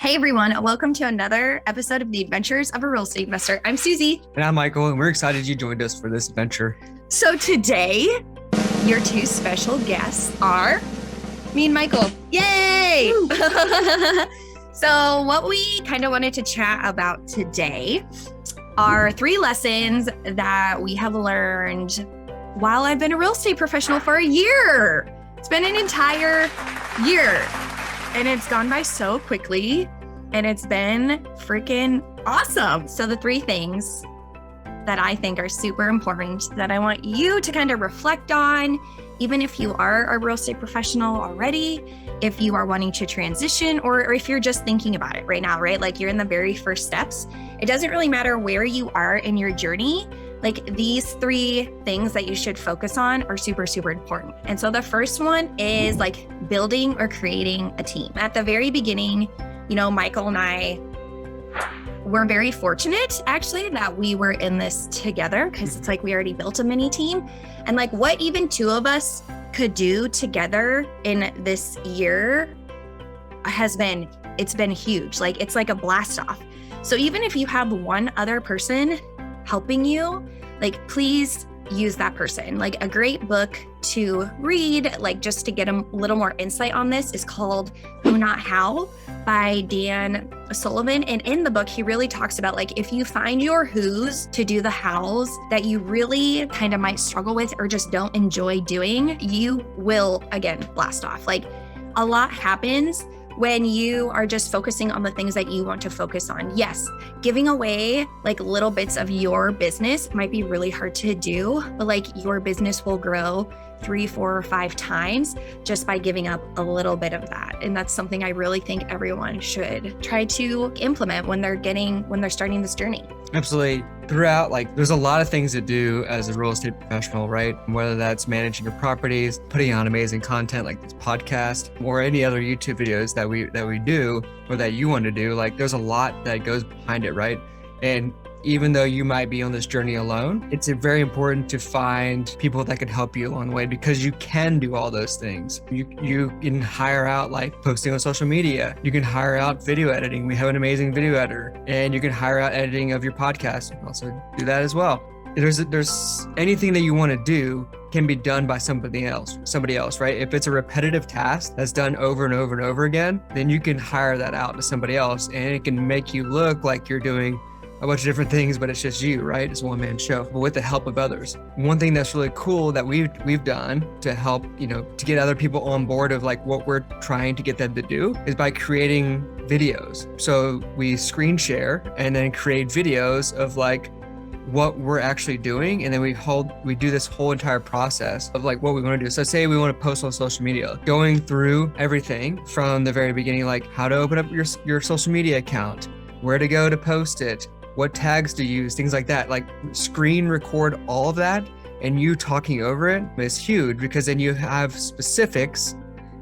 Hey everyone, welcome to another episode of the Adventures of a Real Estate Investor. I'm Suzy. And I'm Michael, and we're excited you joined us for this adventure. So today, your two special guests are me and Michael. Yay! So what we kind of wanted to chat about today are 3 lessons that we have learned while I've been a real estate professional for a year. It's been an entire year. And it's gone by so quickly, and it's been freaking awesome. So the 3 things that I think are super important that I want you to kind of reflect on, even if you are a real estate professional already, if you are wanting to transition, or if you're just thinking about it right now, right? Like you're in the very first steps. It doesn't really matter where you are in your journey. Like these 3 things that you should focus on are super, super important. And so the first one is like building or creating a team. At the very beginning, Michael and I were very fortunate actually that we were in this together, because it's like we already built a mini team. And like what even 2 of us could do together in this year it's been huge. Like it's like a blast off. So even if you have one other person helping you, like please use that person. Like a great book to read, like just to get a little more insight on this, is called Who Not How by Dan Sullivan. And in the book, he really talks about like if you find your who's to do the how's that you really kind of might struggle with or just don't enjoy doing, you will again blast off. Like a lot happens when you are just focusing on the things that you want to focus on. Yes, giving away like little bits of your business might be really hard to do, but like your business will grow 3, 4, or 5 times just by giving up a little bit of that. And that's something I really think everyone should try to implement when they're starting this journey. Absolutely. Throughout, like there's a lot of things to do as a real estate professional, right? Whether that's managing your properties, putting on amazing content like this podcast, or any other YouTube videos that we do or that you want to do, like there's a lot that goes behind it, right? And even though you might be on this journey alone, it's very important to find people that can help you along the way, because you can do all those things. You can hire out like posting on social media. You can hire out video editing. We have an amazing video editor. And you can hire out editing of your podcast. You can also do that as well. There's anything that you want to do can be done by somebody else, right? If it's a repetitive task that's done over and over and over again, then you can hire that out to somebody else, and it can make you look like you're doing a bunch of different things, but it's just you, right? It's a one-man show, but with the help of others. One thing that's really cool that we've done to help, to get other people on board of like what we're trying to get them to do is by creating videos. So we screen share and then create videos of like what we're actually doing, and then we do this whole entire process of like what we want to do. So say we want to post on social media, going through everything from the very beginning, like how to open up your social media account, where to go to post it, what tags to use, things like that. Like screen record all of that, and you talking over it is huge, because then you have specifics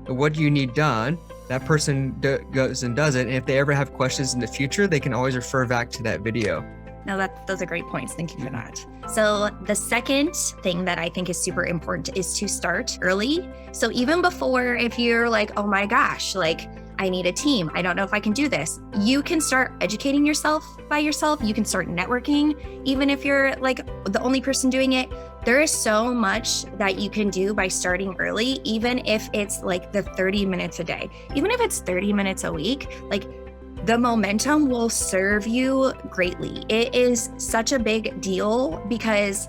of what you need done. That person goes and does it. And if they ever have questions in the future, they can always refer back to that video. No, those are great points. Thank you for that. So the second thing that I think is super important is to start early. So even before, if you're like, oh my gosh, like I need a team, I don't know if I can do this, you can start educating yourself by yourself. You can start networking. Even if you're like the only person doing it, there is so much that you can do by starting early, even if it's like the 30 minutes a day, even if it's 30 minutes a week, like the momentum will serve you greatly. It is such a big deal because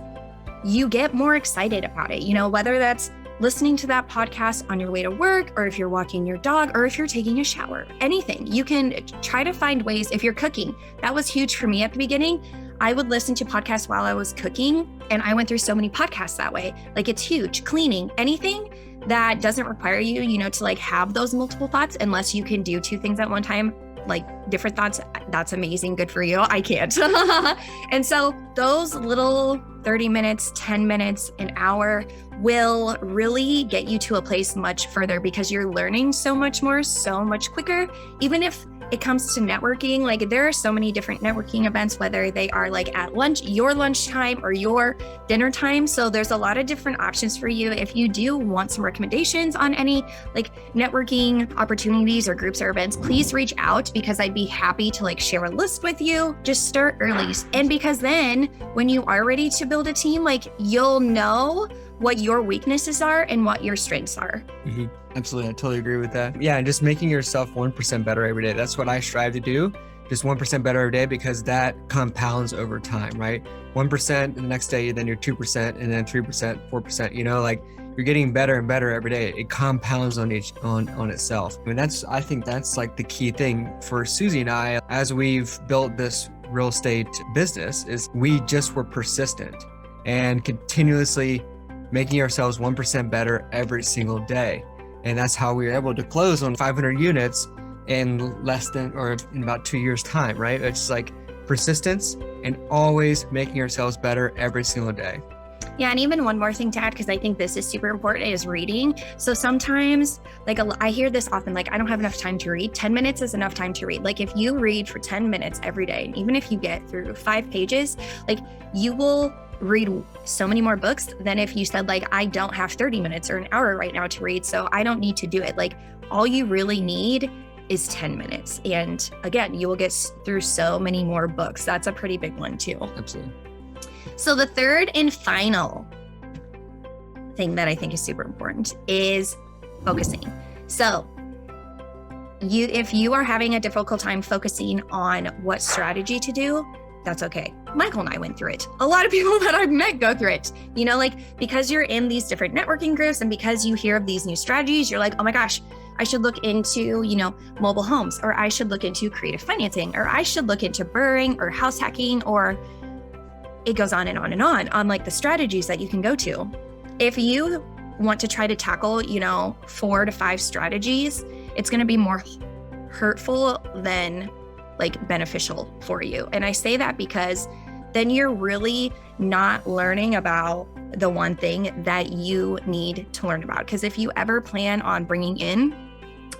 you get more excited about it, whether that's listening to that podcast on your way to work, or if you're walking your dog, or if you're taking a shower, anything. You can try to find ways. If you're cooking, that was huge for me at the beginning. I would listen to podcasts while I was cooking, and I went through so many podcasts that way. Like it's huge. Cleaning, anything that doesn't require you, to like have those multiple thoughts, unless you can do 2 things at one time, like different thoughts, that's amazing. Good for you. I can't. And so those little 30 minutes, 10 minutes, an hour will really get you to a place much further, because you're learning so much more, so much quicker. Even if it comes to networking, like there are so many different networking events, whether they are like at lunch, your lunchtime or your dinner time. So there's a lot of different options for you. If you do want some recommendations on any like networking opportunities or groups or events, please reach out because I'd be happy to like share a list with you. Just start early. And because then when you are ready to build a team, like you'll know what your weaknesses are and what your strengths are. Mm-hmm. Absolutely. I totally agree with that. Yeah. And just making yourself 1% better every day. That's what I strive to do. Just 1% better every day, because that compounds over time, right? 1% the next day, then you're 2%, and then 3%, 4%, like you're getting better and better every day. It compounds on itself. I mean, I think that's like the key thing for Suzy and I, as we've built this real estate business, is we just were persistent and continuously making ourselves 1% better every single day. And that's how we were able to close on 500 units in in about 2 years' time, right? It's like persistence and always making ourselves better every single day. Yeah, and even one more thing to add, because I think this is super important, is reading. So sometimes, like I hear this often, like I don't have enough time to read. 10 minutes is enough time to read. Like if you read for 10 minutes every day, and even if you get through 5 pages, like you will read so many more books than if you said like, I don't have 30 minutes or an hour right now to read, so I don't need to do it. Like all you really need is 10 minutes. And again, you will get through so many more books. That's a pretty big one too. Absolutely. So the third and final thing that I think is super important is focusing. So if you are having a difficult time focusing on what strategy to do, that's okay. Michael and I went through it. A lot of people that I've met go through it. Like because you're in these different networking groups and because you hear of these new strategies, you're like, oh my gosh, I should look into, mobile homes, or I should look into creative financing, or I should look into burring or house hacking, or it goes on and on and on like the strategies that you can go to. If you want to try to tackle, 4 to 5 strategies, it's going to be more hurtful than like beneficial for you. And I say that because then you're really not learning about the one thing that you need to learn about. Because if you ever plan on bringing in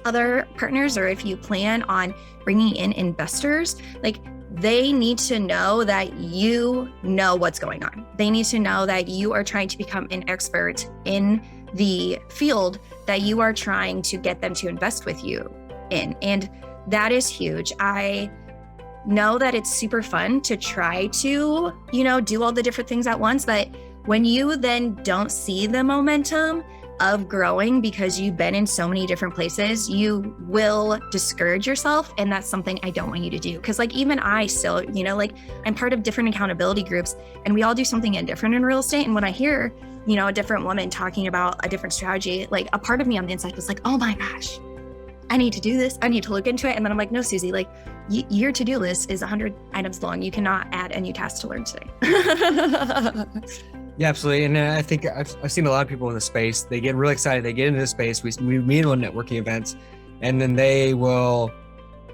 other partners, or if you plan on bringing in investors, like they need to know that you know what's going on. They need to know that you are trying to become an expert in the field that you are trying to get them to invest with you in. And that is huge. I know that it's super fun to try to, do all the different things at once, but when you then don't see the momentum of growing because you've been in so many different places, you will discourage yourself. And that's something I don't want you to do. Because like even I still, I'm part of different accountability groups and we all do something different in real estate. And when I hear, a different woman talking about a different strategy, like a part of me on the inside was like, oh my gosh, I need to do this. I need to look into it. And then I'm like, no, Suzy, like your to-do list is 100 items long. You cannot add a new task to learn today. Yeah, absolutely. And I think I've seen a lot of people in the space, they get really excited. They get into the space. We meet on networking events and then they will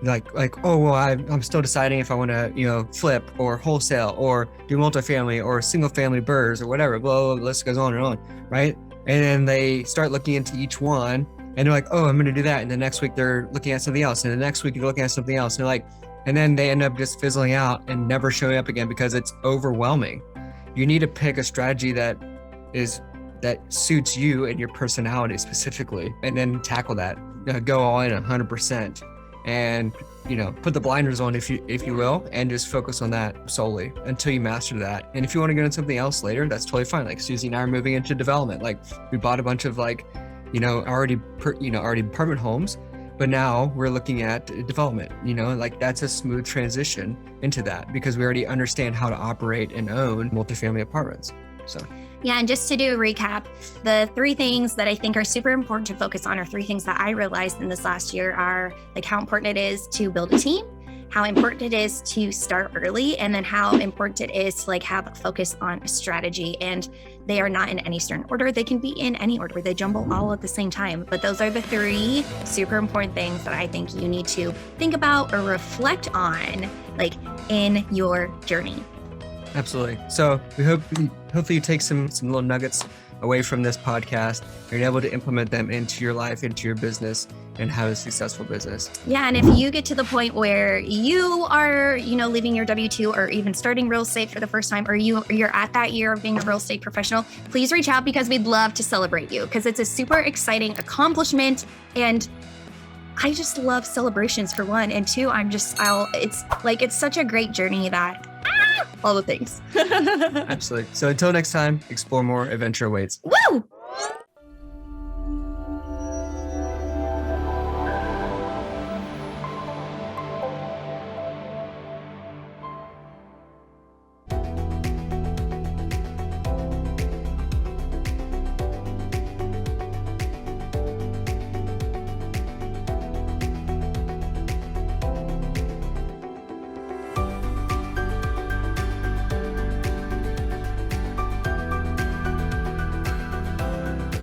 like, oh, well, I'm still deciding if I want to, flip or wholesale or do multifamily or single family burrs or whatever. Blah, the list goes on and on. Right. And then they start looking into each one. And they're like, oh, I'm going to do that. And the next week they're looking at something else. And the next week you're looking at something else. And then they end up just fizzling out and never showing up again because it's overwhelming. You need to pick a strategy that suits you and your personality specifically, and then tackle that. Go all in 100%, and put the blinders on if you will, and just focus on that solely until you master that. And if you want to get into something else later, that's totally fine. Like Suzy and I are moving into development. Like we bought a bunch of already apartment homes, but now we're looking at development. That's a smooth transition into that because we already understand how to operate and own multifamily apartments. So yeah, and just to do a recap, the 3 things that I think are super important to focus on, or 3 things that I realized in this last year, are like how important it is to build a team, how important it is to start early, and then how important it is to have a focus on a strategy. And they are not in any certain order. They can be in any order. They jumble all at the same time. But those are the 3 super important things that I think you need to think about or reflect on in your journey. Absolutely. So we hopefully you take some little nuggets away from this podcast. You're able to implement them into your life, into your business, and have a successful business. Yeah. And if you get to the point where you are, leaving your W-2 or even starting real estate for the first time, or you're at that year of being a real estate professional, please reach out because we'd love to celebrate you because it's a super exciting accomplishment. And I just love celebrations for one. And two, it's such a great journey that all the things. Absolutely. So until next time, explore more, adventure awaits. Woo!